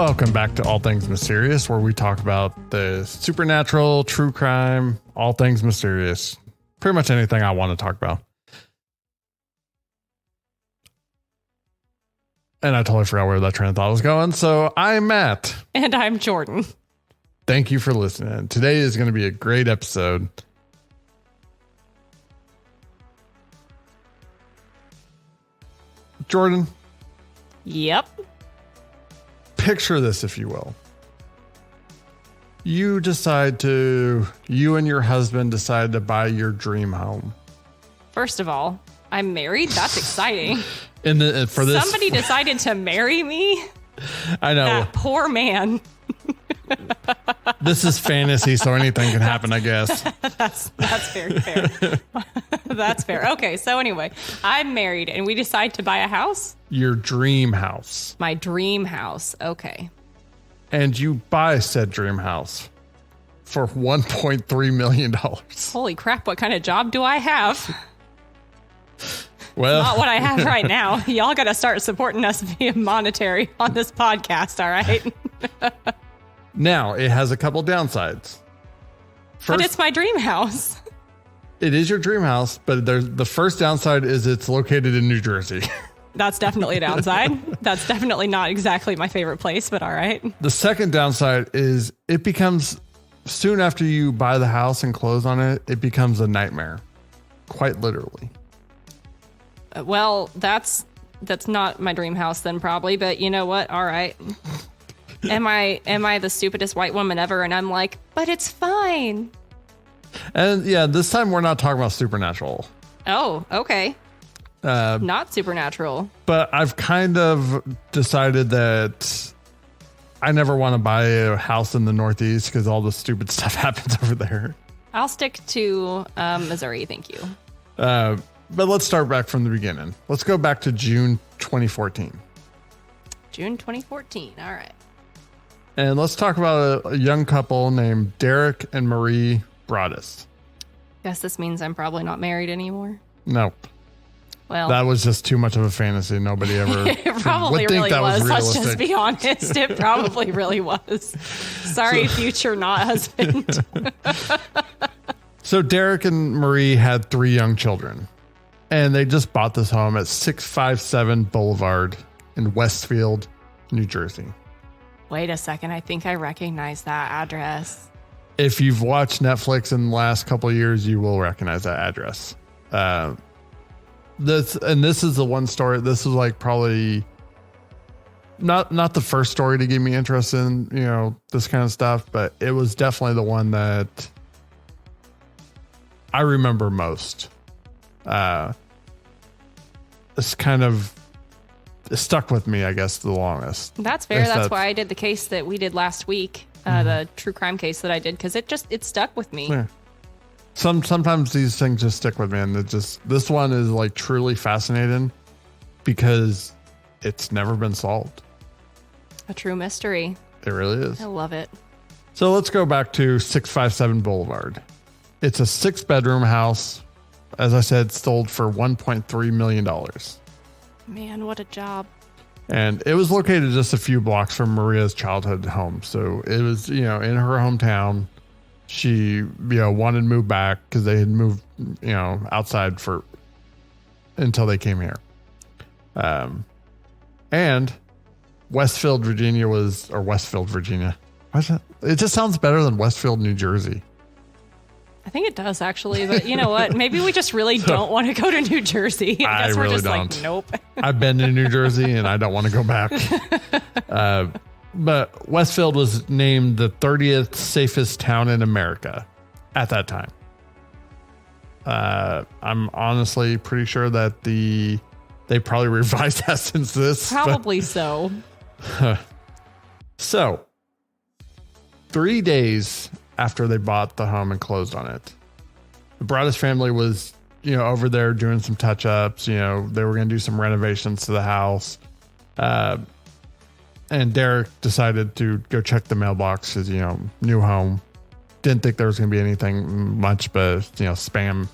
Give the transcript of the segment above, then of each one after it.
Welcome back to All Things Mysterious, where we talk about the supernatural, true crime, all things mysterious. Pretty much anything I want to talk about. And I totally forgot where that train of thought was going. So I'm Matt. And I'm Jordan. Thank you for listening. Today is going to be a great episode. Jordan. Yep. Picture this, if you will. You and your husband decide to buy your dream home. First of all, I'm married. That's exciting. Somebody decided to marry me. I know. That poor man. This is fantasy, so anything can happen, I guess. That's very fair. That's fair. Okay, so anyway, I'm married and we decide to buy a house. Your dream house. My dream house. Okay. And you buy said dream house for $1.3 million. Holy crap, what kind of job do I have? Well, not what I have right now. Y'all got to start supporting us via monetary on this podcast, all right? Now, it has a couple downsides. But it's my dream house. It is your dream house, but the first downside is it's located in New Jersey. That's definitely a downside. That's definitely not exactly my favorite place, but all right. The second downside is it becomes, soon after you buy the house and close on it, it becomes a nightmare. Quite literally. Well, that's not my dream house then probably, but you know what? All right. Am I the stupidest white woman ever? And I'm like, but it's fine. And yeah, this time we're not talking about supernatural. Oh, okay. Not supernatural. But I've kind of decided that I never want to buy a house in the Northeast because all the stupid stuff happens over there. I'll stick to Missouri. Thank you. But let's start back from the beginning. Let's go back to June 2014. June 2014. All right. And let's talk about a young couple named Derek and Marie Broaddus. Guess this means I'm probably not married anymore. Nope. Well, that was just too much of a fantasy. Nobody ever it probably really was. Let's just be honest. It probably really was. Sorry, future not husband. So Derek and Marie had 3 young children, and they just bought this home at 657 Boulevard in Westfield, New Jersey. Wait a second. I think I recognize that address. If you've watched Netflix in the last couple of years, you will recognize that address. This is the one story. This is like probably not the first story to get me interested in, this kind of stuff, but it was definitely the one that I remember most. It's kind of stuck with me, I guess, the longest. That's fair. That's why I did the case that we did last week, the true crime case that I did, because it stuck with me. Yeah. Sometimes these things just stick with me, and this one is like truly fascinating because it's never been solved. A true mystery. It really is. I love it. So let's go back to 657 Boulevard. It's a 6-bedroom house. As I said, sold for $1.3 million. Man, what a job. And it was located just a few blocks from Maria's childhood home. So it was, in her hometown. She, wanted to move back because they had moved, outside until they came here. And Westfield, Virginia. What's that? It just sounds better than Westfield, New Jersey. I think it does actually, but you know what? Maybe we just really don't want to go to New Jersey. I guess we're really just don't. Like, nope. I've been to New Jersey and I don't want to go back. But Westfield was named the 30th safest town in America at that time. I'm honestly pretty sure that they probably revised that since this. Probably so. So, 3 days after they bought the home and closed on it, the Broaddus family was, over there doing some touch-ups. They were going to do some renovations to the house. And Derek decided to go check the mailbox because, new home. Didn't think there was going to be anything much, but, spam.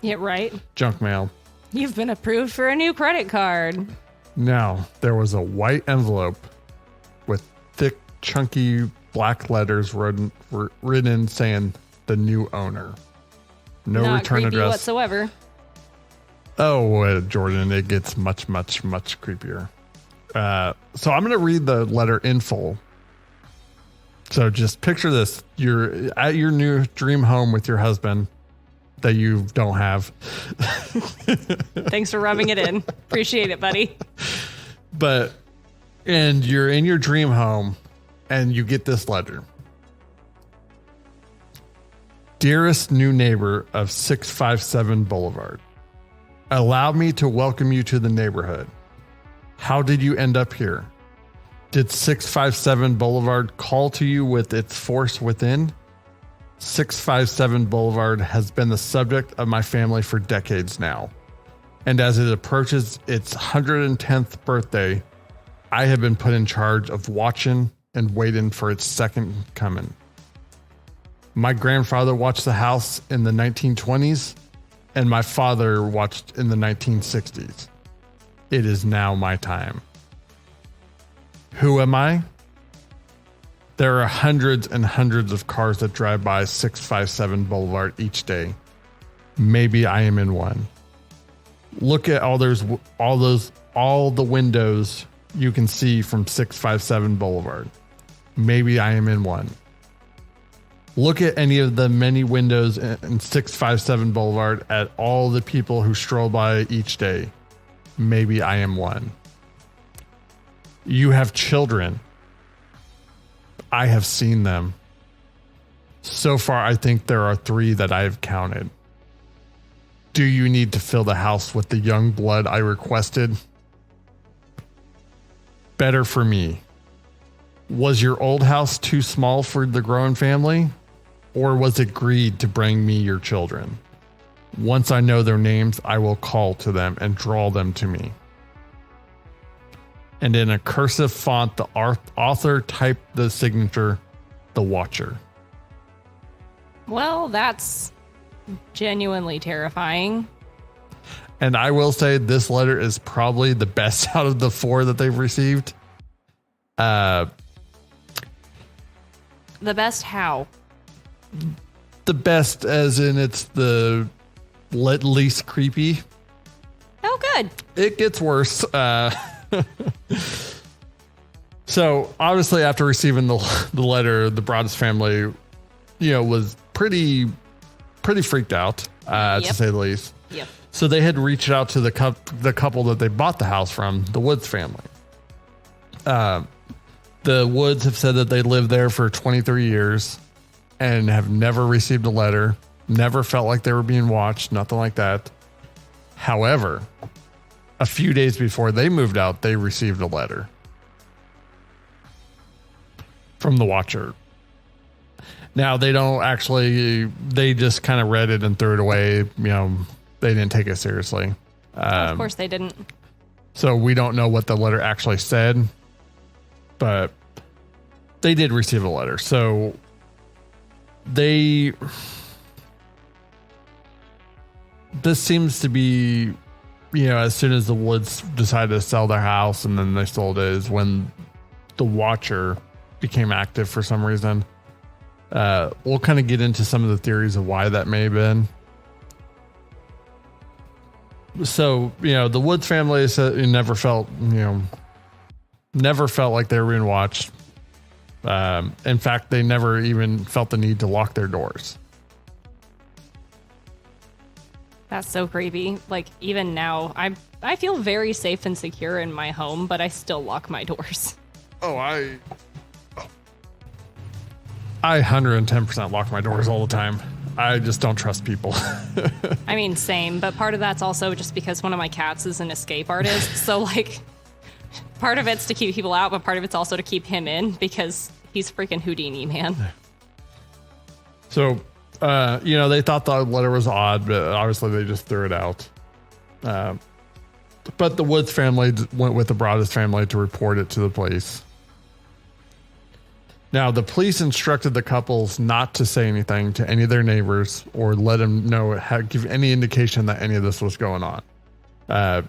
Yeah, right. Junk mail. You've been approved for a new credit card. Now, there was a white envelope with chunky black letters written saying the new owner. No Not return creepy address whatsoever. Oh, Jordan, it gets much, much, much creepier. So I'm going to read the letter in full. So just picture this. You're at your new dream home with your husband that you don't have. Thanks for rubbing it in. Appreciate it, buddy. And you're in your dream home and you get this letter. Dearest new neighbor of 657 Boulevard, allow me to welcome you to the neighborhood. How did you end up here? Did 657 Boulevard call to you with its force within? 657 Boulevard has been the subject of my family for decades now. And as it approaches its 110th birthday, I have been put in charge of watching and waiting for its second coming. My grandfather watched the house in the 1920s, and my father watched in the 1960s. It is now my time. Who am I? There are hundreds and hundreds of cars that drive by 657 Boulevard each day. Maybe I am in one. Look at all the windows you can see from 657 Boulevard. Maybe I am in one. Look at any of the many windows in 657 Boulevard at all the people who stroll by each day. Maybe I am one. You have children. I have seen them. So far, I think there are 3 that I have counted. Do you need to fill the house with the young blood I requested? Better for me. Was your old house too small for the growing family? Or was it greed to bring me your children? Once I know their names, I will call to them and draw them to me. And in a cursive font, the author typed the signature, The Watcher. Well, that's genuinely terrifying. And I will say this letter is probably the best out of the 4 that they've received. The best how? The best as in it's the least creepy. Oh, good. It gets worse. So obviously after receiving the letter, the Broaddus family, was pretty freaked out, to say the least. Yep. So they had reached out to the couple that they bought the house from, the Woods family. The Woods have said that they lived there for 23 years and have never received a letter, never felt like they were being watched, nothing like that. However, a few days before they moved out, they received a letter from the Watcher. Now, they just kind of read it and threw it away. They didn't take it seriously. Of course they didn't. So we don't know what the letter actually said, but they did receive a letter. So this seems to be, as soon as the Woods decided to sell their house and then they sold it is when the Watcher became active for some reason. We'll kind of get into some of the theories of why that may have been. So, the Woods family said it never felt like they were being watched. In fact, they never even felt the need to lock their doors. That's so creepy. Like, even now, I feel very safe and secure in my home, but I still lock my doors. Oh, I 110% lock my doors all the time. I just don't trust people. I mean, same, but part of that's also just because one of my cats is an escape artist. So, like, part of it's to keep people out, but part of it's also to keep him in because he's freaking Houdini, man. So, they thought the letter was odd, but obviously they just threw it out. But the Woods family went with the Broaddus family to report it to the police. Now, the police instructed the couples not to say anything to any of their neighbors or let them know, give any indication that any of this was going on.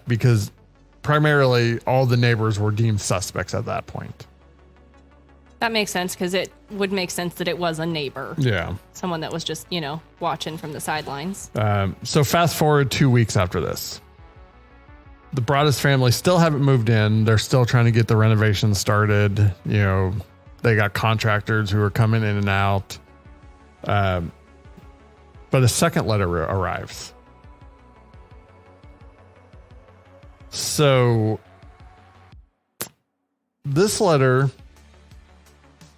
Because primarily all the neighbors were deemed suspects at that point. That makes sense because it would make sense that it was a neighbor. Yeah. Someone that was just, watching from the sidelines. So fast forward 2 weeks after this. The Broaddus family still haven't moved in. They're still trying to get the renovations started. They got contractors who are coming in and out. But a second letter arrives. So this letter,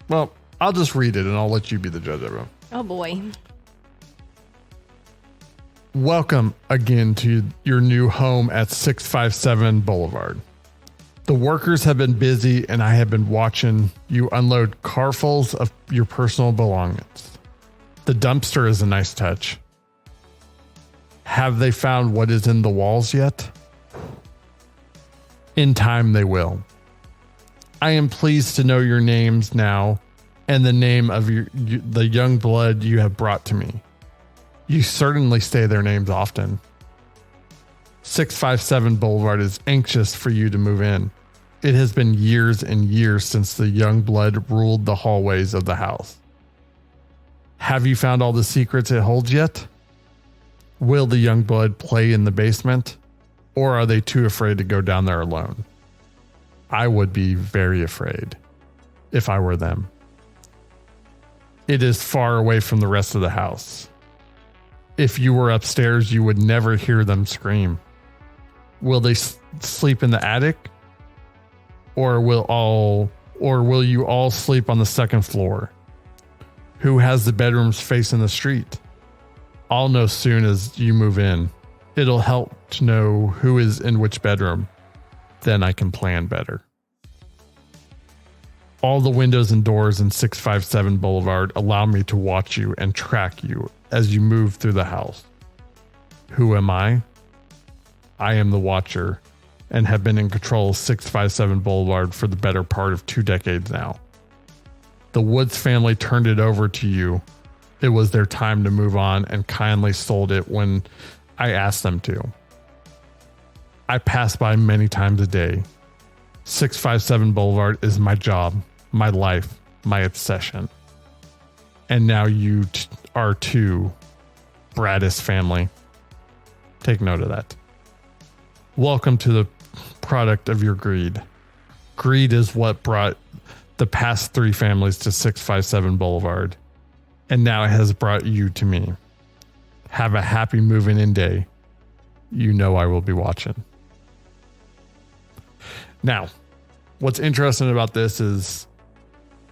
well, I'll just read it and I'll let you be the judge of it. Oh boy. Welcome again to your new home at 657 Boulevard. The workers have been busy and I have been watching you unload carfuls of your personal belongings. The dumpster is a nice touch. Have they found what is in the walls yet? In time they will. I am pleased to know your names now and the name of the young blood you have brought to me. You certainly say their names often. 657 Boulevard is anxious for you to move in. It has been years and years since the young blood ruled the hallways of the house. Have you found all the secrets it holds yet? Will the young blood play in the basement? Or are they too afraid to go down there alone? I would be very afraid if I were them. It is far away from the rest of the house. If you were upstairs, you would never hear them scream. Will they sleep in the attic? Or will you all sleep on the second floor? Who has the bedrooms facing the street? I'll know soon as you move in. It'll help to know who is in which bedroom. Then I can plan better. All the windows and doors in 657 Boulevard allow me to watch you and track you as you move through the house. Who am I? I am the watcher and have been in control of 657 Boulevard for the better part of 2 decades now. The Woods family turned it over to you. It was their time to move on and kindly sold it when I asked them to. I pass by many times a day. 657 Boulevard is my job, my life, my obsession. And now you are too, Broaddus family. Take note of that. Welcome to the product of your greed. Greed is what brought the past 3 families to 657 Boulevard. And now it has brought you to me. Have a happy moving in day. You know I will be watching. Now, what's interesting about this is,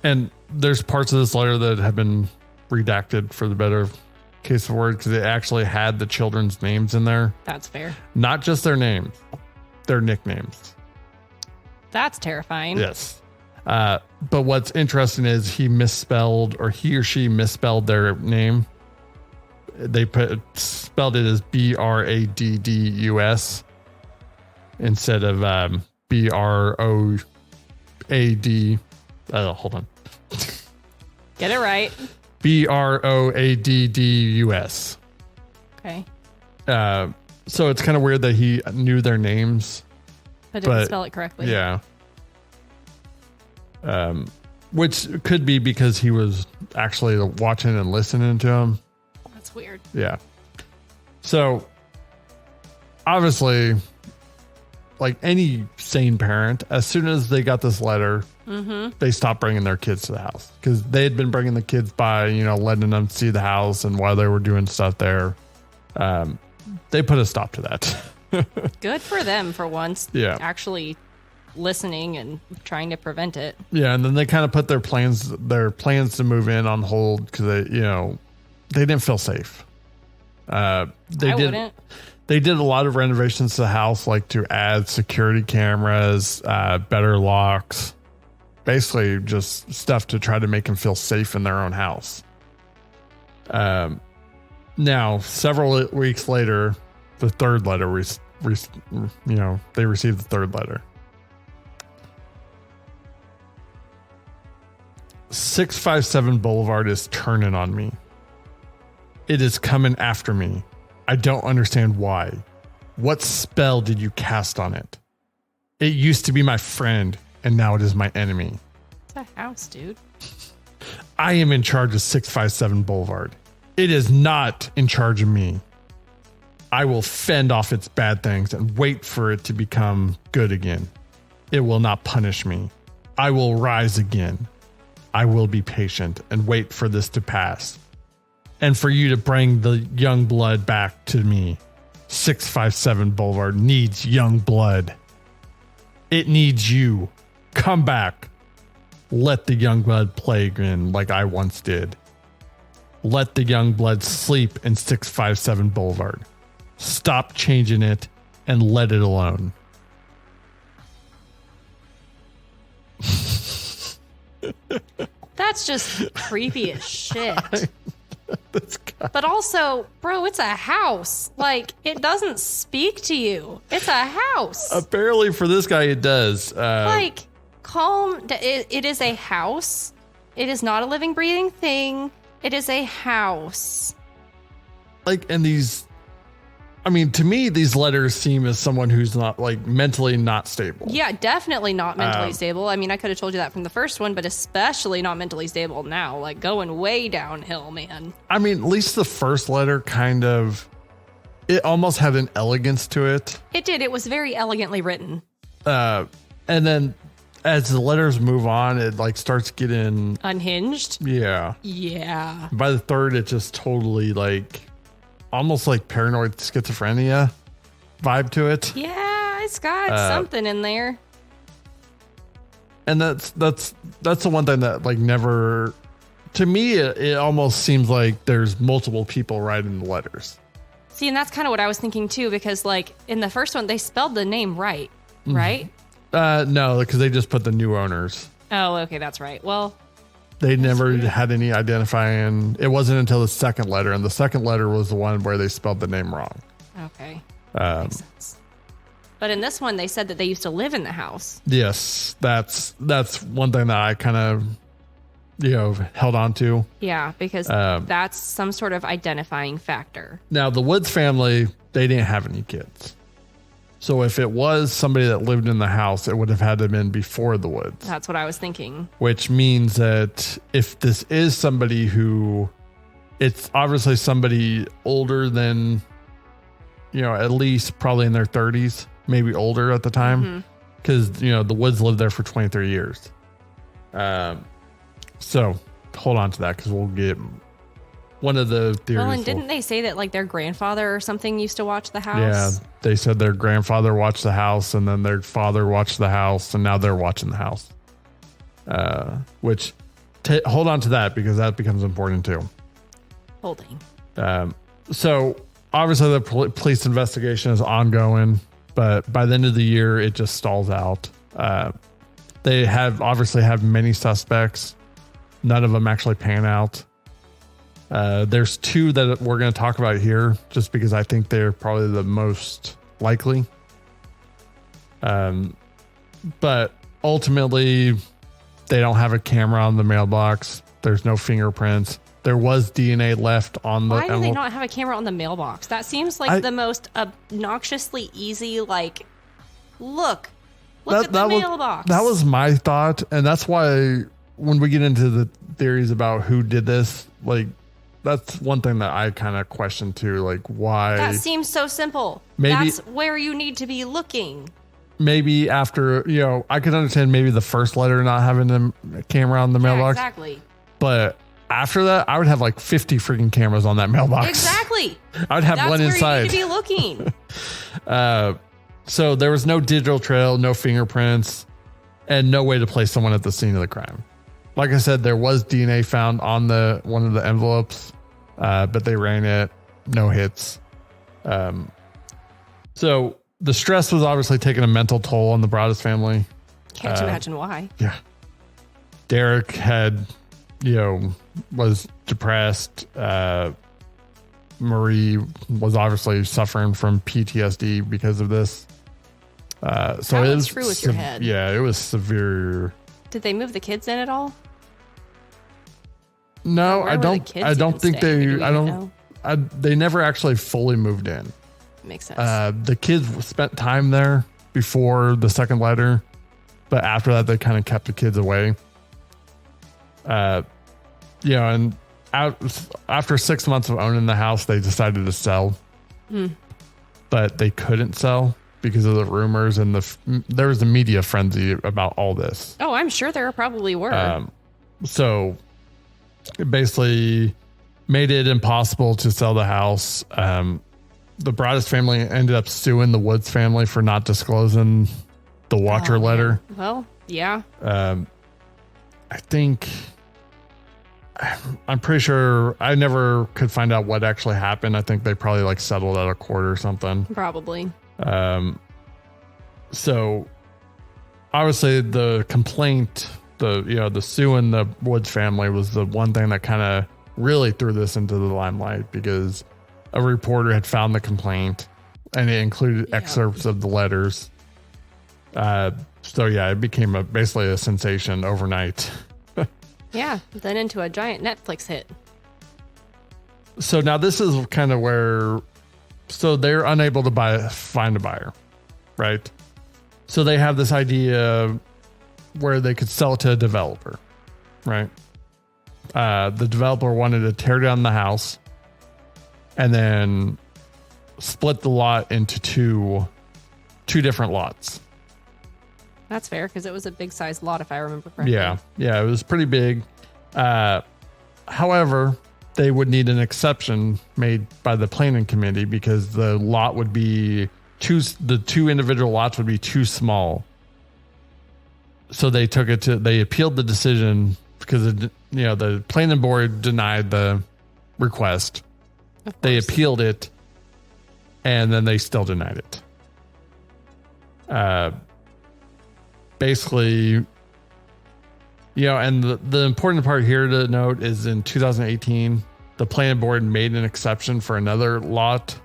and there's parts of this letter that have been redacted for the better case of word because it actually had the children's names in there. That's fair. Not just their names, their nicknames. That's terrifying. Yes. But what's interesting is he or she misspelled their name. They spelled it as Braddus instead of Broad. Hold on. Get it right. Broaddus. Okay. So it's kind of weird that he knew their names, But didn't spell it correctly. Yeah. Which could be because he was actually watching and listening to him. That's weird. Yeah. So obviously, like any sane parent, as soon as they got this letter, they stopped bringing their kids to the house because they had been bringing the kids by, letting them see the house. And while they were doing stuff there, they put a stop to that. Good for them for once. Yeah. Actually listening and trying to prevent it. Yeah. And then they kind of put their plans to move in on hold because they didn't feel safe. I wouldn't. They did a lot of renovations to the house, like to add security cameras, better locks, basically just stuff to try to make them feel safe in their own house. Now, several weeks later, the third letter, they received the third letter. 657 Boulevard is turning on me. It is coming after me. I don't understand why. What spell did you cast on it? It used to be my friend, and now it is my enemy. a house, dude. I am in charge of 657 Boulevard. It is not in charge of me. I will fend off its bad things and wait for it to become good again. It will not punish me. I will rise again. I will be patient and wait for this to pass. And for you to bring the young blood back to me. 657 Boulevard needs young blood. It needs you. Come back. Let the young blood play again like I once did. Let the young blood sleep in 657 Boulevard. Stop changing it and let it alone. That's just creepy as shit. But also, bro, it's a house. Like, it doesn't speak to you. It's a house. Apparently for this guy, it does. Like, calm. It is a house. It is not a living, breathing thing. It is a house. Like, and these, I mean, to me, these letters seem as someone who's not, like, mentally not stable. Yeah, definitely not mentally stable. I mean, I could have told you that from the first one, but especially not mentally stable now. Like, going way downhill, man. I mean, at least the first letter kind of, it almost had an elegance to it. It did. It was very elegantly written. And then as the letters move on, it, like, starts getting Unhinged? Yeah. Yeah. By the third, it just totally, like, almost like paranoid schizophrenia vibe to it. Yeah, it's got something in there. And that's the one thing that, like, never, to me, it almost seems like there's multiple people writing the letters. See, and that's kind of what I was thinking too, because like in the first one, they spelled the name right, right? No, because they just put the new owners. Oh, okay, that's right. Well, they never had any identifying. It wasn't until the second letter, and the second letter was the one where they spelled the name wrong. Okay, makes sense. But in this one, they said that they used to live in the house. Yes, that's one thing that I kind of, held on to. Yeah, because that's some sort of identifying factor. Now, the Woods family, they didn't have any kids. So if it was somebody that lived in the house, it would have had to have been before the Woods. That's what I was thinking. Which means that if this is somebody who, it's obviously somebody older than, at least probably in their 30s, maybe older at the time. Because, the Woods lived there for 23 years. So hold on to that because we'll get one of the theories. Well, and didn't they say that like their grandfather or something used to watch the house? Yeah, they said their grandfather watched the house and then their father watched the house and now they're watching the house. Which hold on to that because that becomes important too. Holding. So obviously the police investigation is ongoing, but by the end of the year, it just stalls out. They obviously have many suspects. None of them actually pan out. There's two that we're going to talk about here just because I think they're probably the most likely. But ultimately, they don't have a camera on the mailbox. There's no fingerprints. There was DNA left on the Why do envelope. they not have a camera on the mailbox? That seems like the most obnoxiously easy, like, look at the mailbox. That was my thought. And that's why when we get into the theories about who did this, like, that's one thing that I kind of question too. Like, why? That seems so simple. Maybe that's where you need to be looking. Maybe after, I could understand maybe the first letter not having a camera on the mailbox. Exactly. But after that, I would have like 50 freaking cameras on that mailbox. Exactly. I would have one inside. That's where you need to be looking. So there was no digital trail, no fingerprints, and no way to place someone at the scene of the crime. Like I said, there was DNA found on one of the envelopes, but they ran it, no hits. So the stress was obviously taking a mental toll on the Broaddus family. Can't imagine why. Yeah. Derek had, was depressed. Marie was obviously suffering from PTSD because of this. So it was true with your head. Yeah, it was severe. Did they move the kids in at all? No, I don't think they. They never actually fully moved in. Makes sense. The kids spent time there before the second letter, but after that, they kind of kept the kids away. And after 6 months of owning the house, they decided to sell, but they couldn't sell because of the rumors and there was a media frenzy about all this. Oh, I'm sure there probably were. So it basically made it impossible to sell the house. The Broaddus family ended up suing the Woods family for not disclosing the Watcher letter. Man. Well, yeah. I'm pretty sure I never could find out what actually happened. I think they probably like settled out of court or something. Probably. So obviously the complaint, the suing the Woods family was the one thing that kind of really threw this into the limelight, because a reporter had found the complaint and it included excerpts of the letters. So yeah, it became basically a sensation overnight. Yeah, then into a giant Netflix hit. So now this is kind of where, so they're unable to find a buyer, right? So they have this idea where they could sell it to a developer, right? The developer wanted to tear down the house and then split the lot into two different lots. That's fair, because it was a big size lot, if I remember correctly. Yeah, it was pretty big. However, they would need an exception made by the planning committee because the lot would be the two individual lots would be too small. So they appealed the decision because the planning board denied the request. They appealed it, and then they still denied it. Basically, and the important part here to note is in 2018, the planning board made an exception for another lot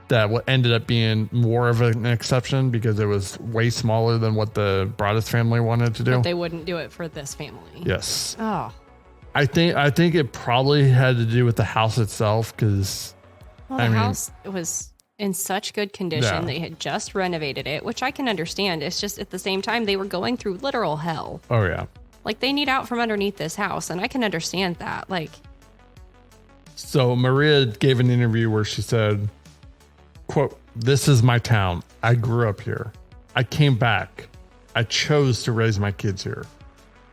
that ended up being more of an exception because it was way smaller than what the Broaddus family wanted to do. But they wouldn't do it for this family. Yes. Oh. I think it probably had to do with the house itself because the house was in such good condition. Yeah. They had just renovated it, which I can understand. It's just at the same time, they were going through literal hell. Oh, yeah. Like, they need out from underneath this house, and I can understand that. So Maria gave an interview where she said, quote, "This is my town. I grew up here. I came back. I chose to raise my kids here.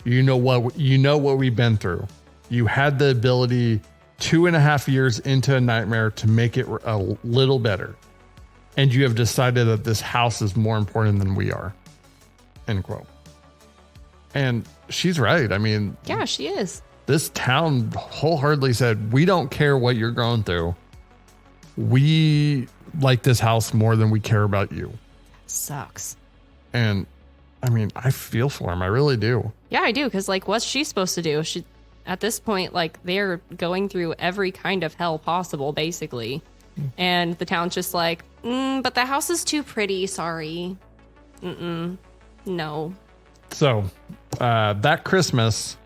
You know what we've been through. You had the ability 2.5 years into a nightmare to make it a little better. And you have decided that this house is more important than we are." End quote. And she's right. I mean, yeah, she is. This town wholeheartedly said, we don't care what you're going through. We like this house more than we care about you. Sucks. And I mean, I feel for him. I really do. Yeah, I do. Because what's she supposed to do? At this point, they're going through every kind of hell possible, basically. And the town's just but the house is too pretty. Sorry. No. So that Christmas,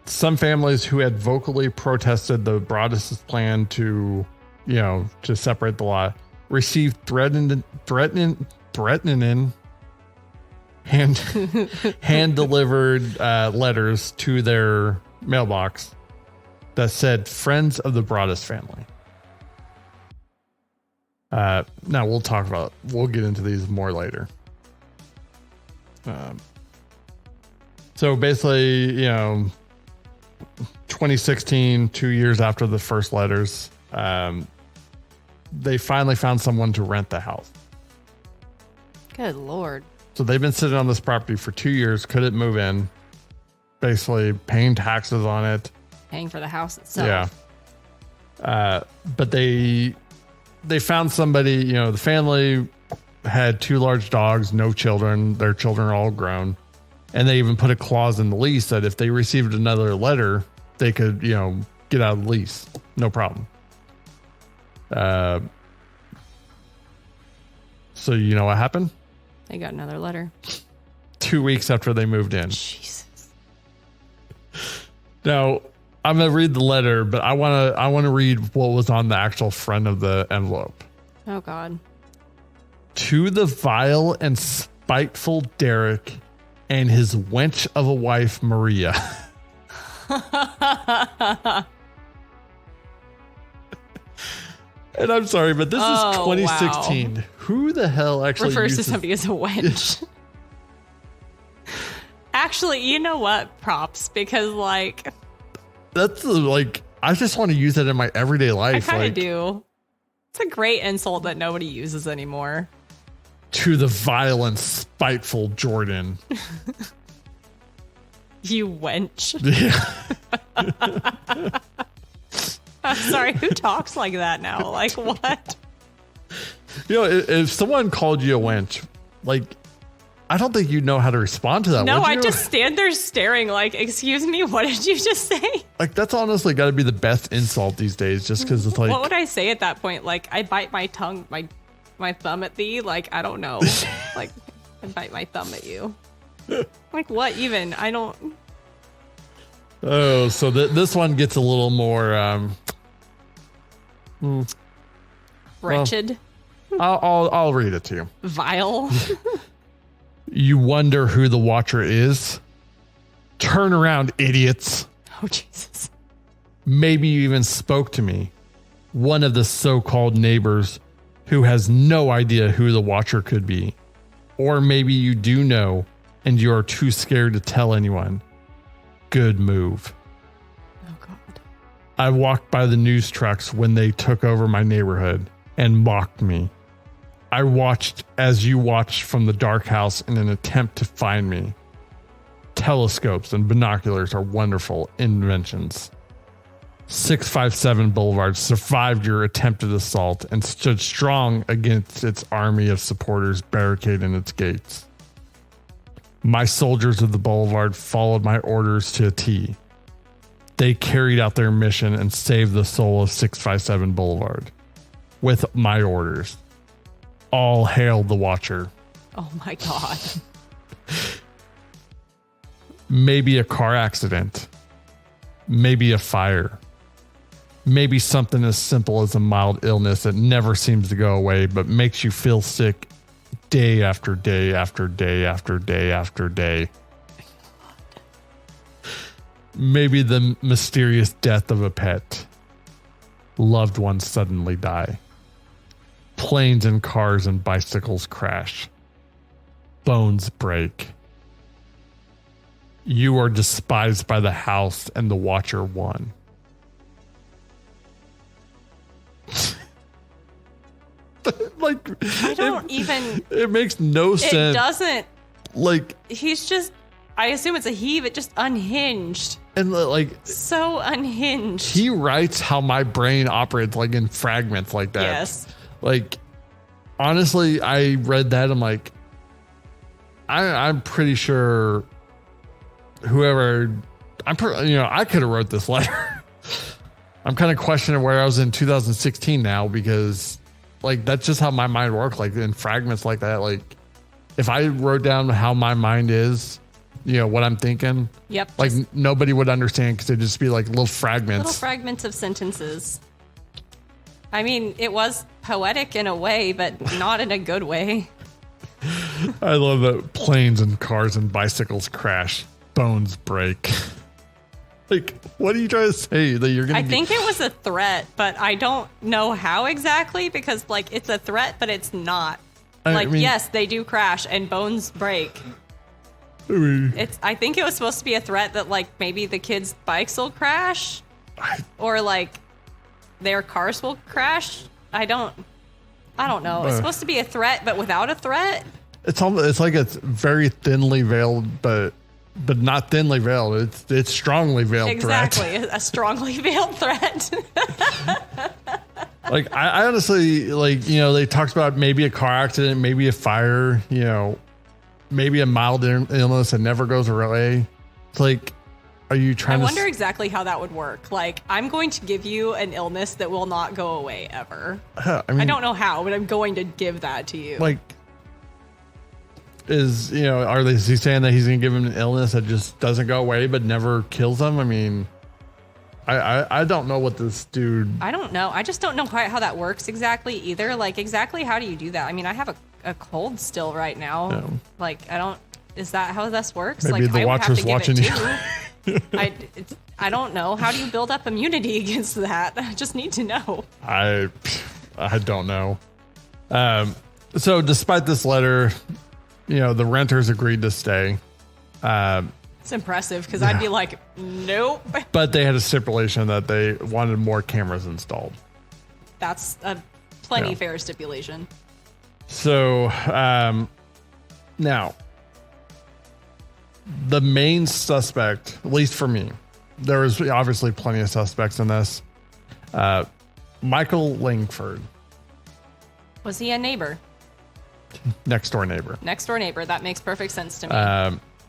some families who had vocally protested the Broaddus' plan to separate the lot received threatening hand delivered letters to their mailbox that said "Friends of the Broaddus family." Now we'll get into these more later. So basically, 2016, 2 years after the first letters, they finally found someone to rent the house. Good Lord. So they've been sitting on this property for 2 years, couldn't move in, basically paying taxes on it. Paying for the house itself. Yeah. But they found somebody, the family had 2 large dogs, no children. Their children are all grown. And they even put a clause in the lease that if they received another letter, they could, get out of the lease. No problem. So you know what happened? They got another letter. 2 weeks after they moved in. Jesus. Now, I'm going to read the letter, but I want to read what was on the actual front of the envelope. Oh, God. "To the vile and spiteful Derek and his wench of a wife, Maria." And I'm sorry, but this is Oh, 2016. wow. Who the hell actually Refers to uses somebody as a wench. Actually, you know what? Props, because like That's like, I just want to use it in my everyday I life. kind of Like, do. It's a great insult that nobody uses anymore. to the violent, spiteful Jordan. You wench. Yeah. I'm sorry, who talks like that now? Like what? You know, if someone called you a wench, like, I don't think you'd know how to respond to that. No, would I you? just stand there staring like, excuse me, what did you just say? Like, that's honestly got to be the best insult these days, just because it's like, What would I say at that point? Like, I bite my tongue, my thumb at thee? Like, I don't know. Like, I bite my thumb at you. Like, what even? I don't... oh, so this one gets a little more. Wretched. I'll read it to you. Vile. You wonder who the watcher is? Turn around, idiots. Oh, Jesus. Maybe you even spoke to me, one of the so-called neighbors who has no idea who the watcher could be. Or maybe you do know and you are too scared to tell anyone. Good move. Oh, God. I walked by the news trucks when they took over my neighborhood and mocked me. I watched as you watched from the dark house in an attempt to find me. Telescopes and binoculars are wonderful inventions. 657 Boulevard survived your attempted assault and stood strong against its army of supporters barricading its gates. My soldiers of the Boulevard followed my orders to a T. They carried out their mission and saved the soul of 657 Boulevard. With my orders. All hail the Watcher. Oh, my God. Maybe a car accident. Maybe a fire. Maybe something as simple as a mild illness that never seems to go away but makes you feel sick day after day after day after day after day. Maybe the mysterious death of a pet. Loved ones suddenly die. Planes and cars and bicycles crash. Bones break. You are despised by the house and the Watcher won. Like, I don't even... It makes no sense. It doesn't... Like, He's just... I assume it's a he, but just unhinged. and like, So unhinged. he writes how my brain operates, like in fragments like that. Yes. Like, honestly, I read that. I'm like, I'm pretty sure whoever, I could have wrote this letter. I'm kind of questioning where I was in 2016 now, because like, that's just how my mind works. Like in fragments like that. Like if I wrote down how my mind is, what I'm thinking. Yep. Like nobody would understand, because it'd just be like little fragments. Little fragments of sentences. I mean, it was poetic in a way, but not in a good way. I love that planes and cars and bicycles crash, bones break. Like, what are you trying to say? That you're gonna? I think it was a threat, but I don't know how exactly, because like it's a threat, but it's not. I mean, yes, they do crash and bones break. I think it was supposed to be a threat that like maybe the kids' bikes will crash, or like their cars will crash. I don't know. It's supposed to be a threat, but without a threat. It's like it's very thinly veiled, but not thinly veiled. It's strongly veiled. Exactly, threat. a strongly veiled threat. Like I honestly, like, they talked about maybe a car accident, maybe a fire, maybe a mild illness that never goes away. It's like, are you trying I to? wonder exactly how that would work. Like, I'm going to give you an illness that will not go away ever. I don't know how, but I'm going to give that to you. Like, is he saying that he's gonna give him an illness that just doesn't go away but never kills him? I mean, I don't know what this dude. I don't know. I just don't know quite how that works exactly either. Like, exactly how do you do that? I mean, I have a cold still right now. Yeah. Like, Is that how this works? Maybe like, the I would have Watcher's to give watching it you. too. I don't know. How do you build up immunity against that? I just need to know. I don't know. So despite this letter, the renters agreed to stay. It's impressive because I'd be like, nope. But they had a stipulation that they wanted more cameras installed. That's a plenty fair stipulation. So now, the main suspect, at least for me, there was obviously plenty of suspects in this. Michael Langford. Was he a neighbor? Next door neighbor. Next door neighbor. That makes perfect sense to me.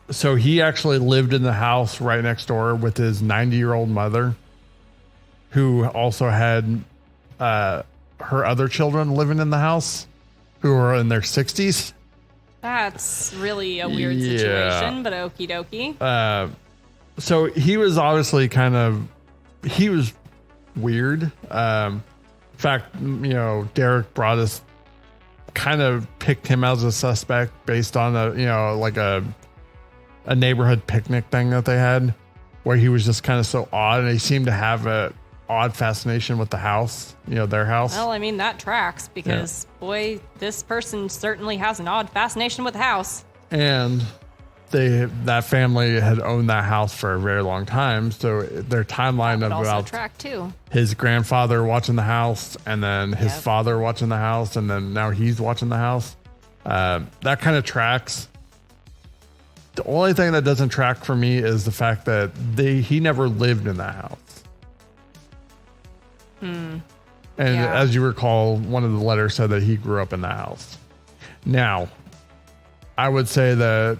So he actually lived in the house right next door with his 90-year-old mother, who also had her other children living in the house, who were in their 60s. That's really a weird situation, but okie dokie. So he was obviously he was weird. In fact, Derek brought us, kind of picked him as a suspect based on a neighborhood picnic thing that they had, where he was just kind of so odd, and he seemed to have a odd fascination with the house, their house. Well, I mean, that tracks because boy, this person certainly has an odd fascination with the house. And that family had owned that house for a very long time, so their timeline of about track too. His grandfather watching the house, and then his father watching the house, and then now he's watching the house. That kind of tracks. The only thing that doesn't track for me is the fact that he never lived in that house. And as you recall, one of the letters said that he grew up in the house. Now, I would say that,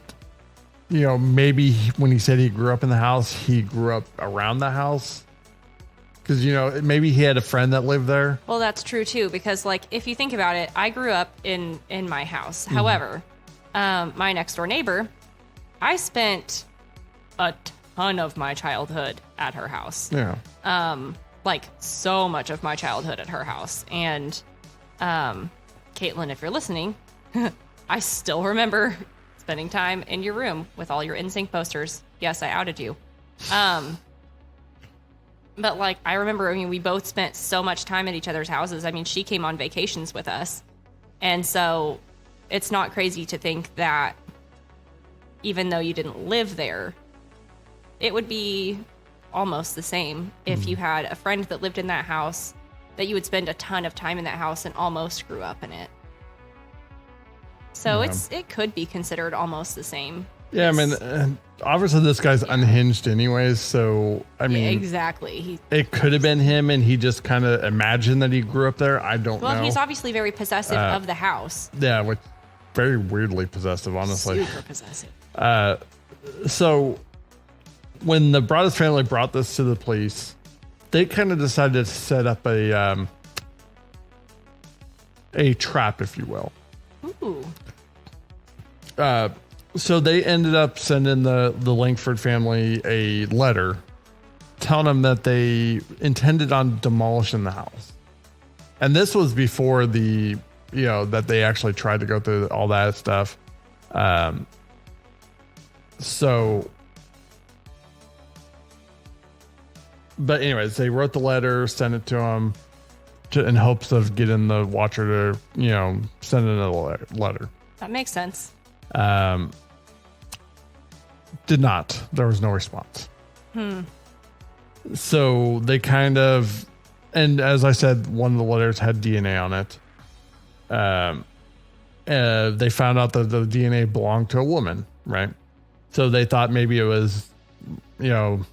maybe when he said he grew up in the house, he grew up around the house. Because, maybe he had a friend that lived there. Well, that's true too, because if you think about it, I grew up in my house. Mm-hmm. However, my next door neighbor, I spent a ton of my childhood at her house. Yeah. So much of my childhood at her house. And Caitlin, if you're listening, I still remember spending time in your room with all your NSYNC posters. Yes, I outed you. But I remember, we both spent so much time at each other's houses. I mean, she came on vacations with us. And so it's not crazy to think that even though you didn't live there, it would be almost the same if you had a friend that lived in that house, that you would spend a ton of time in that house and almost grew up in it. So it could be considered almost the same. Yeah, I mean, obviously this guy's unhinged anyways, so I mean, exactly. It could have been him, and he just kind of imagined that he grew up there. I don't know. Well, he's obviously very possessive of the house. Yeah, which very weirdly possessive, honestly. Super possessive. So when the Broaddus family brought this to the police, they kind of decided to set up a trap, if you will. Ooh. So they ended up sending the Langford family a letter telling them that they intended on demolishing the house. And this was before that they actually tried to go through all that stuff. But anyways, they wrote the letter, sent it to him in hopes of getting the watcher to, send another letter. That makes sense. Did not. There was no response. So they kind of, and as I said, one of the letters had DNA on it. They found out that the DNA belonged to a woman, right? So they thought maybe it was,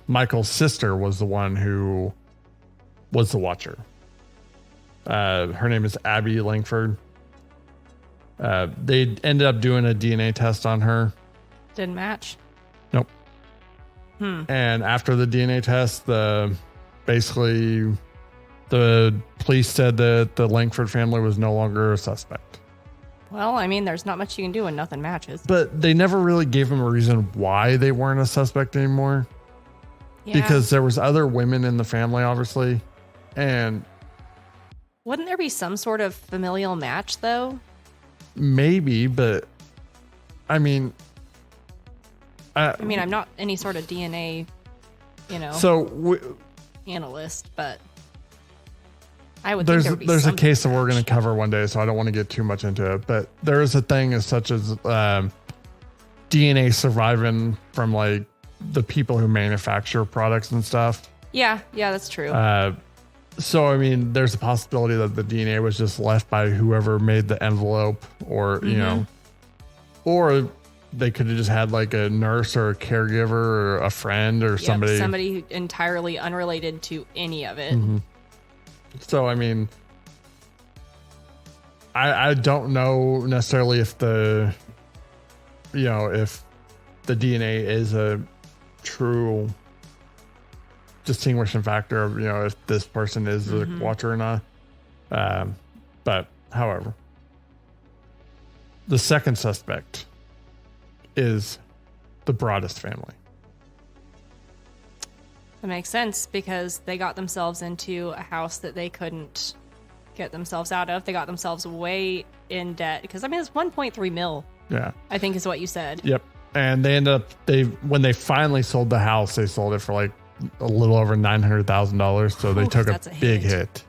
Michael's sister was the one who was the watcher. Her name is Abby Langford. They ended up doing a DNA test on her. Didn't match. Nope. And after the DNA test, basically the police said that the Langford family was no longer a suspect. Well, I mean, there's not much you can do when nothing matches. But they never really gave him a reason why they weren't a suspect anymore. Yeah. Because there was other women in the family, obviously. And wouldn't there be some sort of familial match, though? Maybe, but I mean, I'm not any sort of DNA So analyst, but I would think there's a case that we're going to cover one day, so I don't want to get too much into it. But there is a thing as such as DNA surviving from like the people who manufacture products and stuff. Yeah, that's true. So I mean, there's a possibility that the DNA was just left by whoever made the envelope, or you know, or they could have just had like a nurse or a caregiver or a friend or somebody entirely unrelated to any of it. So, I mean, I don't know necessarily if the DNA is a true distinguishing factor of, if this person is a watcher or not. But however, the second suspect is the Broaddus family. That makes sense because they got themselves into a house that they couldn't get themselves out of. They got themselves way in debt because, I mean, it's 1.3 mil. Yeah. I think is what you said. Yep. And they ended up, when they finally sold the house, they sold it for like a little over $900,000. So they took a big hit.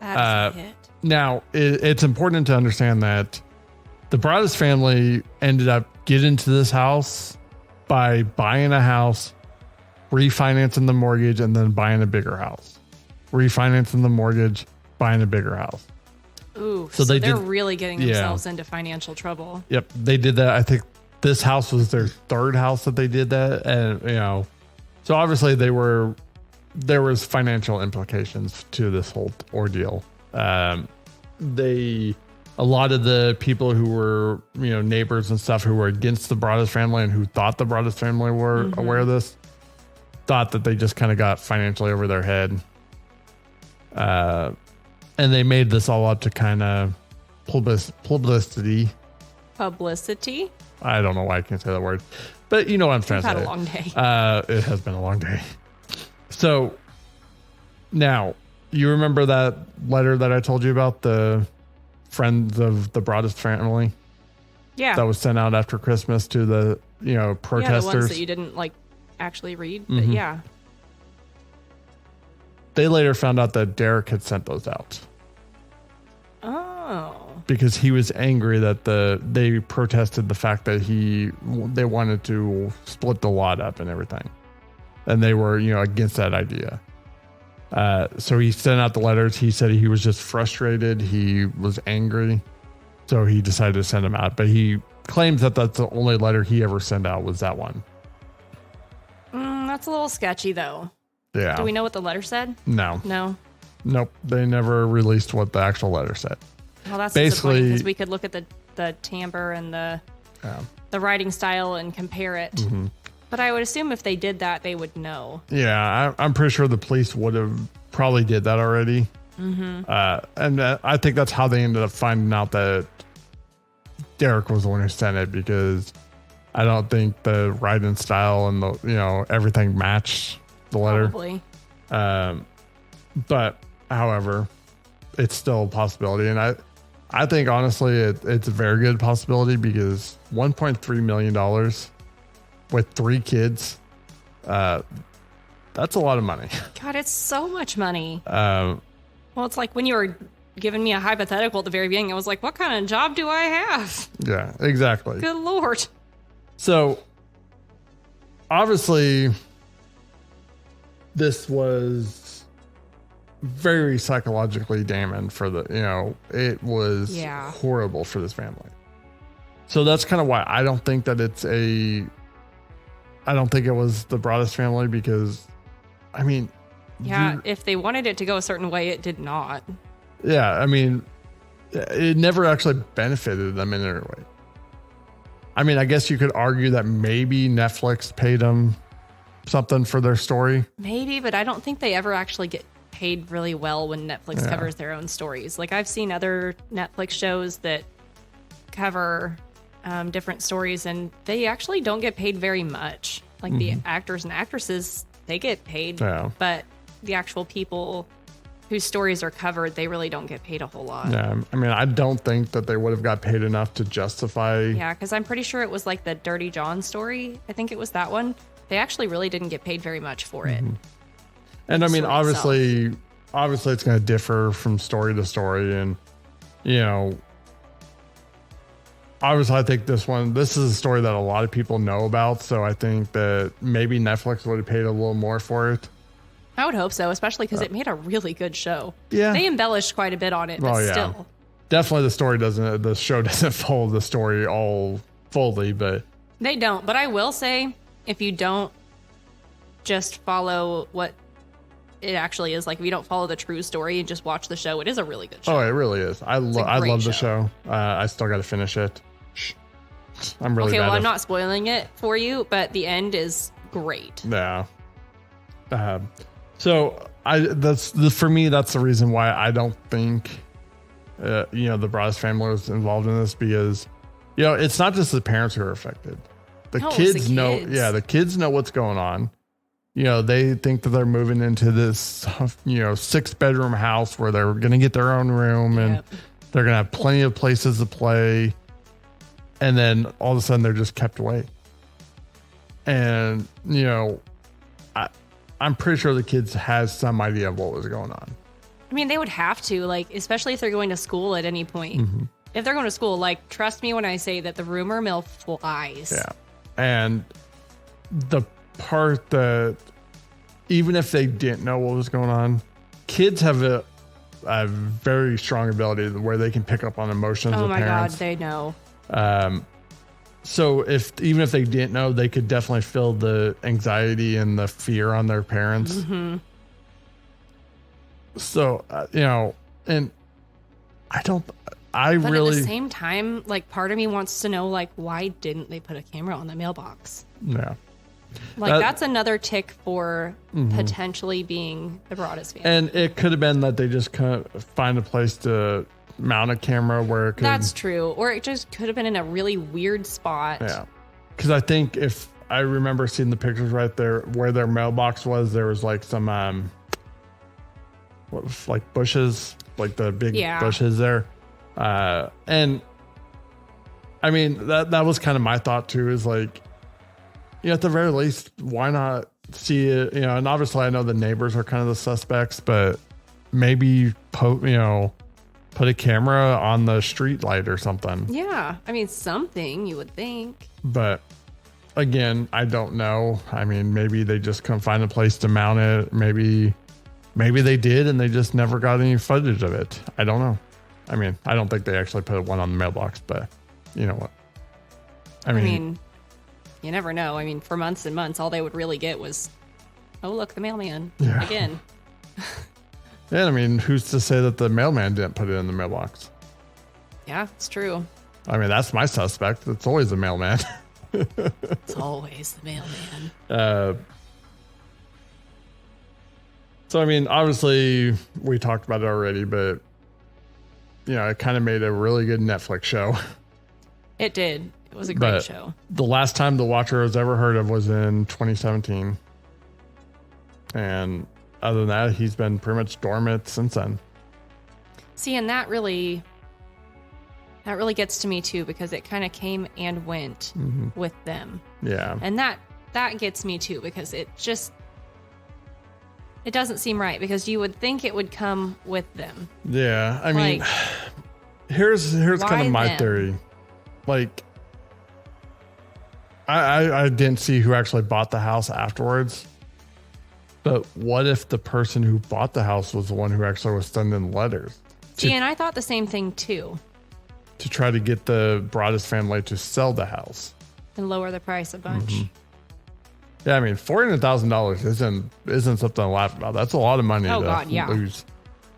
That is a hit. Now, it's important to understand that the Broaddus family ended up getting into this house by buying a house, refinancing the mortgage, and then buying a bigger house. Refinancing the mortgage, buying a bigger house. Ooh, so they're really getting themselves into financial trouble. Yep, they did that. I think this house was their third house that they did that, and so obviously there was financial implications to this whole ordeal. A lot of the people who were, neighbors and stuff who were against the Broaddus family and who thought the Broaddus family were aware of this, thought that they just kind of got financially over their head. And they made this all up to kind of publicity. Publicity? I don't know why I can't say that word, but you know what I'm trying to say. It's had a long day. It has been a long day. So now, you remember that letter that I told you about, the friends of the Broaddus family? Yeah. That was sent out after Christmas to the, protesters. Yeah, the ones that you didn't actually read, but yeah. They later found out that Derek had sent those out. Oh. Because he was angry that they protested the fact that they wanted to split the lot up and everything. And they were, against that idea. So he sent out the letters. He said he was just frustrated. He was angry. So he decided to send them out. But he claims that that's the only letter he ever sent out was that one. That's a little sketchy, though. Yeah. Do we know what the letter said? No. Nope. They never released what the actual letter said. Well, that's basically because we could look at the timbre and the writing style and compare it. But I would assume if they did that, they would know. Yeah, I'm pretty sure the police would have probably did that already. And I think that's how they ended up finding out that Derek was the one who sent it, because I don't think the writing style and the everything matched the letter. Probably. But however, it's still a possibility, and I think honestly it's a very good possibility, because $1.3 million with 3 kids, that's a lot of money. God, it's so much money. Well, it's like when you were giving me a hypothetical at the very beginning, I was like, what kind of job do I have? Yeah, exactly. Good Lord. So obviously this was very psychologically damning for it was horrible for this family. So that's kind of why I don't think that I don't think it was the Broaddus family, because I mean, if they wanted it to go a certain way, it did not. Yeah, I mean, it never actually benefited them in any way. I mean, I guess you could argue that maybe Netflix paid them something for their story. Maybe, but I don't think they ever actually get paid really well when Netflix covers their own stories. Like, I've seen other Netflix shows that cover different stories, and they actually don't get paid very much. Like the actors and actresses, they get paid, but the actual people whose stories are covered, they really don't get paid a whole lot. Yeah, I mean, I don't think that they would have got paid enough to justify. Yeah, because I'm pretty sure it was like the Dirty John story. I think it was that one They actually really didn't get paid very much for it. And I mean, Story obviously it's going to differ from story to story. And, you know, obviously I think this is a story that a lot of people know about. So I think that maybe Netflix would have paid a little more for it. I would hope so, especially because it made a really good show. Yeah. They embellished quite a bit on it, but still. Definitely the show doesn't follow the story all fully, but. They don't. But I will say, if you don't just follow what it actually is, like if you don't follow the true story and just watch the show, it is a really good show. Oh, it really is. I love the show. I still got to finish it. I'm really I'm not spoiling it for you, but the end is great. Yeah. So for me, that's the reason why I don't think, the Broaddus family was involved in this, because, it's not just the parents who are affected. The kids know. Yeah. The kids know what's going on. They think that they're moving into this, 6-bedroom house where they're going to get their own room and they're going to have plenty of places to play. And then all of a sudden they're just kept away. And, I'm pretty sure the kids has some idea of what was going on. I mean, they would have to, like, especially if they're going to school at any point. Mm-hmm. If they're going to school, like, trust me when I say that the rumor mill flies. Yeah. And the part that even if they didn't know what was going on, kids have a very strong ability where they can pick up on emotions of parents. God, they know. So even if they didn't know, they could definitely feel the anxiety and the fear on their parents. Mm-hmm. So, and but at the same time, like, part of me wants to know, like, why didn't they put a camera on the mailbox? Yeah. Like, that's another tick for potentially being the Broaddus family. And it could have been that they just couldn't find a place to mount a camera where it could. That's true. Or it just could have been in a really weird spot. Yeah. Because I think if I remember seeing the pictures right there where their mailbox was, there was like some, like bushes, like the big bushes there. And I mean, that was kind of my thought too, is like, at the very least, why not see it? And obviously I know the neighbors are kind of the suspects, but maybe put a camera on the street light or something. Yeah. I mean, something you would think. But again, I don't know. I mean, maybe they just couldn't find a place to mount it. Maybe they did and they just never got any footage of it. I don't know. I mean, I don't think they actually put one on the mailbox, but you know what? I mean, you never know. I mean, for months and months, all they would really get was, oh, look, the mailman again. Yeah, I mean, who's to say that the mailman didn't put it in the mailbox? Yeah, it's true. I mean, that's my suspect. It's always the mailman. It's always the mailman. So, I mean, obviously, we talked about it already, but, it kind of made a really good Netflix show. It did. It was a great show. The last time the Watcher was ever heard of was in 2017. And other than that, he's been pretty much dormant since then. See, and that really gets to me too, because it kind of came and went with them. Yeah. And that gets me too, because it doesn't seem right, because you would think it would come with them. Yeah. I mean, here's kind of my theory. Like, I didn't see who actually bought the house afterwards. But what if the person who bought the house was the one who actually was sending letters? See, and I thought the same thing too. To try to get the Broaddus family to sell the house. And lower the price a bunch. Yeah, I mean, $400,000 isn't something to laugh about. That's a lot of money to lose.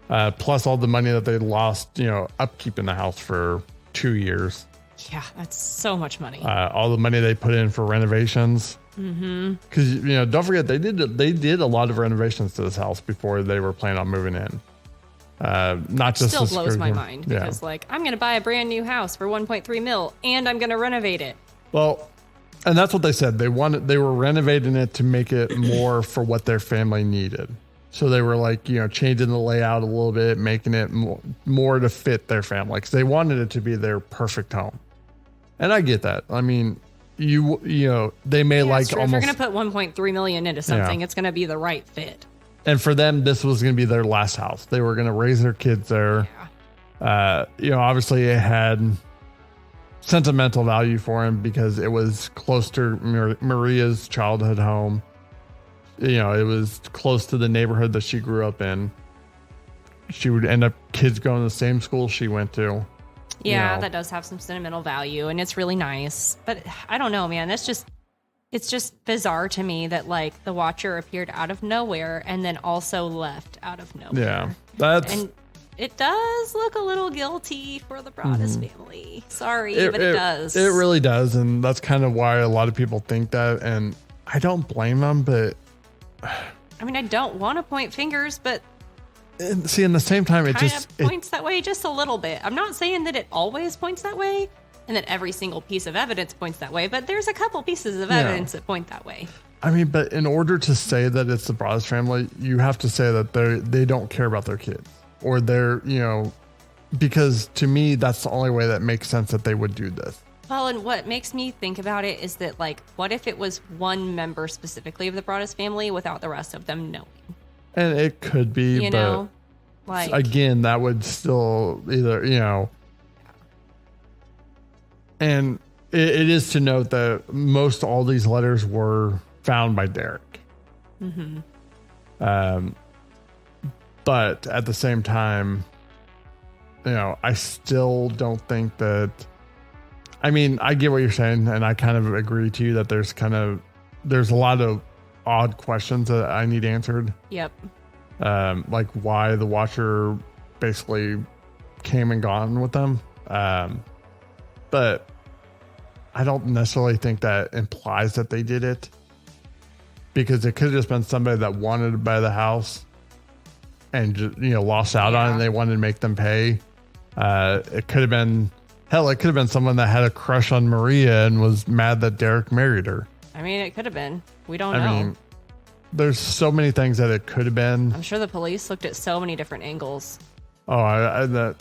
Plus all the money that they lost, upkeeping the house for 2 years. Yeah, that's so much money. All the money they put in for renovations. Because don't forget they did a lot of renovations to this house before they were planning on moving in. Not just still blows my mind, because I'm going to buy a brand new house for 1.3 mil and I'm going to renovate it. Well, and that's what they said. They were renovating it to make it more for what their family needed. So they were like, changing the layout a little bit, making it more to fit their family, because they wanted it to be their perfect home. And I get that. I mean, they may Yeah, like it's true. almost. If you're going to put 1.3 million into something, it's going to be the right fit. And for them, this was going to be their last house. They were going to raise their kids there. Yeah. Obviously it had sentimental value for him because it was close to Maria's childhood home. It was close to the neighborhood that she grew up in. She would end up kids going to the same school she went to. Yeah, that does have some sentimental value, and it's really nice. But I don't know, man. It's just bizarre to me that like the Watcher appeared out of nowhere and then also left out of nowhere. Yeah, and it does look a little guilty for the Broaddus family. Sorry, but it does. It really does, and that's kind of why a lot of people think that, and I don't blame them. But I mean, I don't want to point fingers, but see, in the same time, it just points that way just a little bit. I'm not saying that it always points that way and that every single piece of evidence points that way, but there's a couple pieces of evidence that point that way. I mean, but in order to say that it's the Broaddus family, you have to say that they don't care about their kids, or they're, because to me, that's the only way that makes sense that they would do this. Well, and what makes me think about it is that, like, what if it was one member specifically of the Broaddus family without the rest of them knowing? And it could be, but like, again, that would still either, and it is to note that most all these letters were found by Derek. Mm-hmm. But at the same time, I still don't think that, I mean, I get what you're saying, and I kind of agree to you that there's a lot of odd questions that I need answered. Yep. Like why the Watcher basically came and gone with them. But I don't necessarily think that implies that they did it, because it could have just been somebody that wanted to buy the house and just, lost out on it, and they wanted to make them pay. It could have been, someone that had a crush on Maria and was mad that Derek married her. I mean, it could have been. We don't know. I mean, there's so many things that it could have been. I'm sure the police looked at so many different angles. Oh, I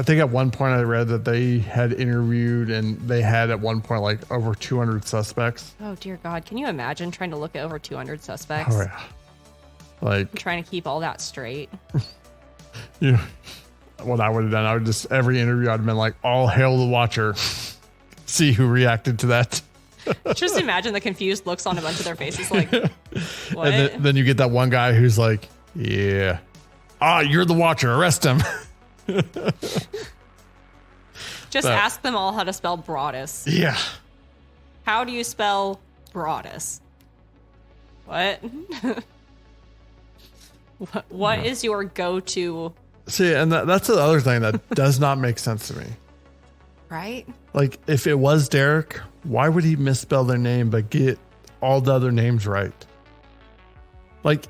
think at one point I read that they had interviewed, and they had at one point like over 200 suspects. Oh dear God. Can you imagine trying to look at over 200 suspects? Oh yeah. Like trying to keep all that straight. What I would have done, I would just, every interview I'd have been like, all hail the Watcher. See who reacted to that. Just imagine the confused looks on a bunch of their faces like, what? And then you get that one guy who's like, yeah. You're the Watcher. Arrest him. Just ask them all how to spell Broaddus. Yeah. How do you spell Broaddus? What? What is your go-to? See, and that's the other thing that does not make sense to me. Right? Like, if it was Derek, why would he misspell their name but get all the other names right? Like,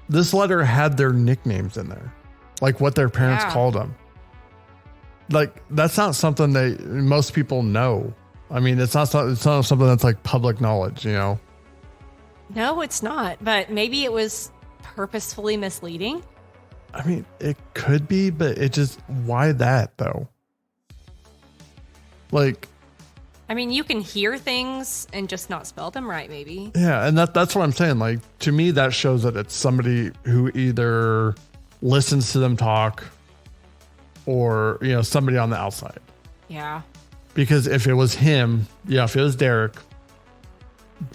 this letter had their nicknames in there, like what their parents called them. Like, that's not something that most people know. I mean, it's not something that's like public knowledge, No, it's not. But maybe it was purposefully misleading. I mean, it could be, but it just, why that though? Like, I mean, you can hear things and just not spell them right, maybe. Yeah, and that's what I'm saying. Like, to me, that shows that it's somebody who either listens to them talk or, somebody on the outside. Yeah. Because if it was him, if it was Derek,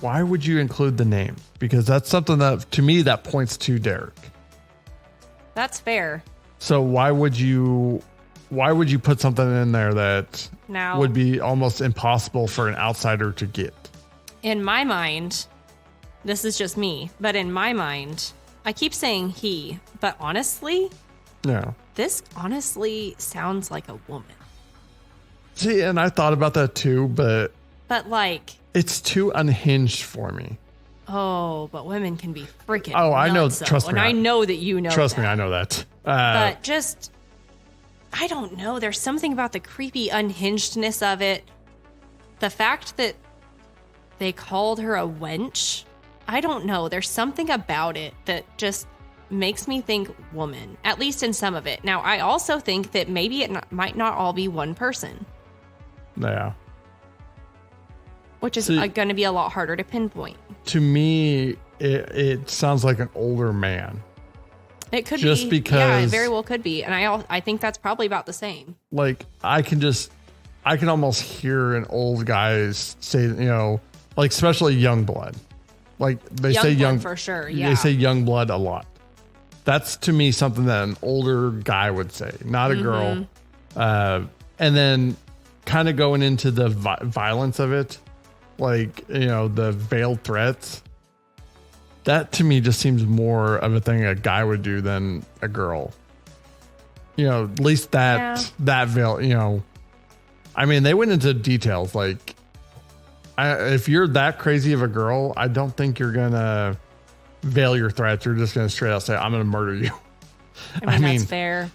why would you include the name? Because that's something that, to me, that points to Derek. That's fair. So why would you put something in there that would be almost impossible for an outsider to get? In my mind, this is just me, but in my mind, I keep saying he, but honestly, this honestly sounds like a woman. See, and I thought about that too, but like, it's too unhinged for me. Oh, but women can be freaking nuts, I know. Though. Trust me. And I know that you know Trust me, I know that. But just, I don't know. There's something about the creepy unhingedness of it. The fact that they called her a wench. I don't know. There's something about it that just makes me think woman, at least in some of it. Now, I also think that maybe it might not all be one person. Yeah. which is See, going to be a lot harder to pinpoint. To me, it sounds like an older man. It could just be. Because, yeah, it very well could be. And I think that's probably about the same. Like, I can almost hear an old guy say, like, especially young blood. Like, they say young for sure. Yeah. They say young blood a lot. That's to me something that an older guy would say, not a girl. And then kind of going into the violence of it, like, the veiled threats. That to me just seems more of a thing a guy would do than a girl. At least that veil, I mean, they went into details. Like, if you're that crazy of a girl, I don't think you're going to veil your threats. You're just going to straight out say, I'm going to murder you. I mean, that's fair.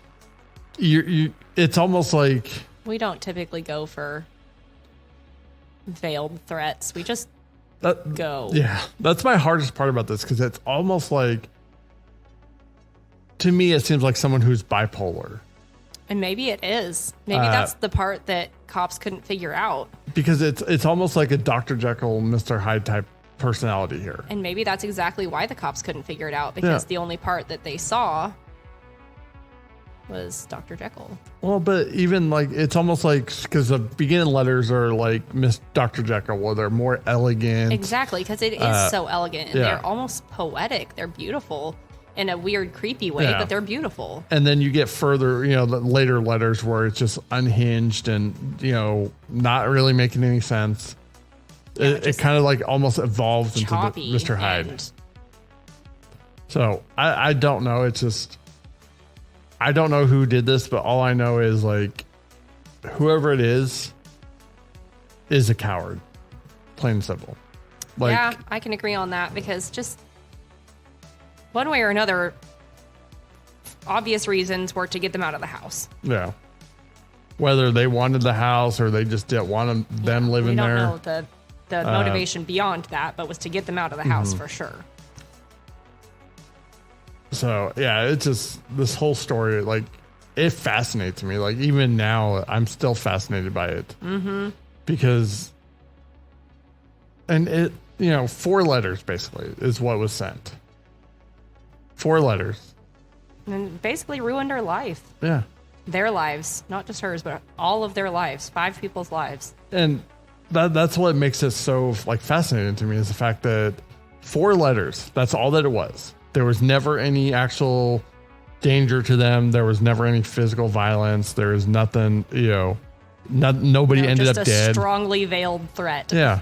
It's almost like... We don't typically go for veiled threats. We just go. Yeah, that's my hardest part about this, because it's almost like, to me, it seems like someone who's bipolar. And maybe it is. Maybe that's the part that cops couldn't figure out. Because it's almost like a Dr. Jekyll, Mr. Hyde type personality here. And maybe that's exactly why the cops couldn't figure it out, because the only part that they saw was Dr. Jekyll. Well, but even like, it's almost like, because the beginning letters are like Miss Dr. Jekyll, where they're more elegant. Exactly, because it is so elegant. And they're almost poetic. They're beautiful in a weird, creepy way, but they're beautiful. And then you get further, the later letters where it's just unhinged and, not really making any sense. It kind of like almost evolves into Mr. Hyde. So I don't know. It's just, I don't know who did this, but all I know is, like, whoever it is a coward, plain and simple. Like, yeah, I can agree on that, because just one way or another, obvious reasons were to get them out of the house. Yeah. Whether they wanted the house or they just didn't want them living there. We don't know the motivation beyond that, but was to get them out of the house for sure. So, yeah, it's just, this whole story, like, it fascinates me. Like, even now, I'm still fascinated by it. Mm-hmm. Because, and it, 4 letters, basically, is what was sent. 4 letters. And basically ruined her life. Yeah. Their lives, not just hers, but all of their lives, 5 people's lives. And that's what makes it so, like, fascinating to me, is the fact that 4 letters, that's all that it was. There was never any actual danger to them. There was never any physical violence. There was nothing, nobody ended up dead. Just a strongly veiled threat. Yeah.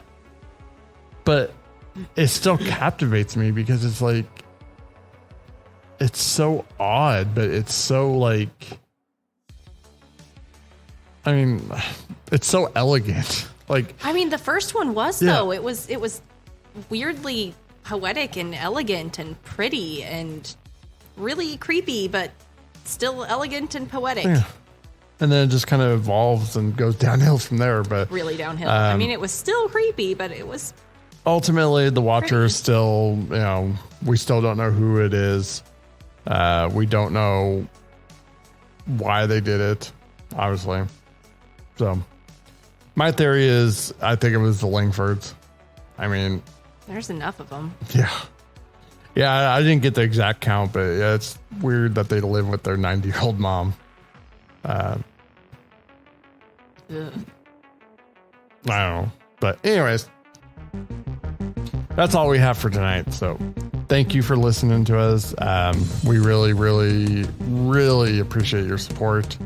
But it still captivates me, because it's like, it's so odd, but it's so, like, I mean, it's so elegant. Like, I mean, the first one was though. It was weirdly poetic and elegant and pretty and really creepy, but still elegant and poetic. Yeah. And then it just kind of evolves and goes downhill from there. But really downhill. I mean, it was still creepy, but it was ultimately the watcher is still, we still don't know who it is. We don't know why they did it, obviously. So my theory is, I think it was the Langfords. I mean, there's enough of them. Yeah. Yeah, I didn't get the exact count, but yeah, it's weird that they live with their 90-year-old mom. I don't know. But anyways, that's all we have for tonight. So thank you for listening to us. We really, really, really appreciate your support.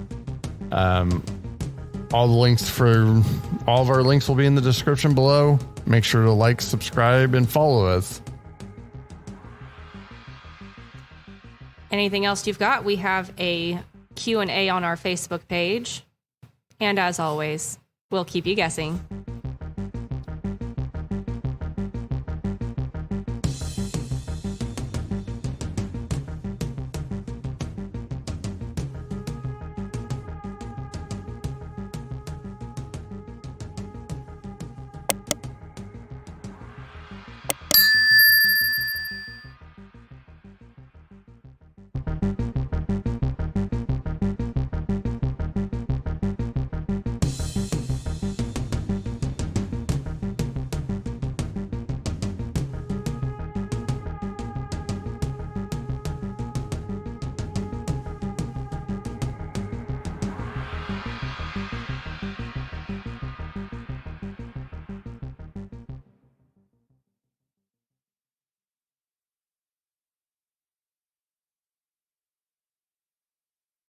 All the links for all of our links will be in the description below. Make sure to like, subscribe, and follow us. Anything else you've got? We have a Q&A on our Facebook page. And as always, we'll keep you guessing.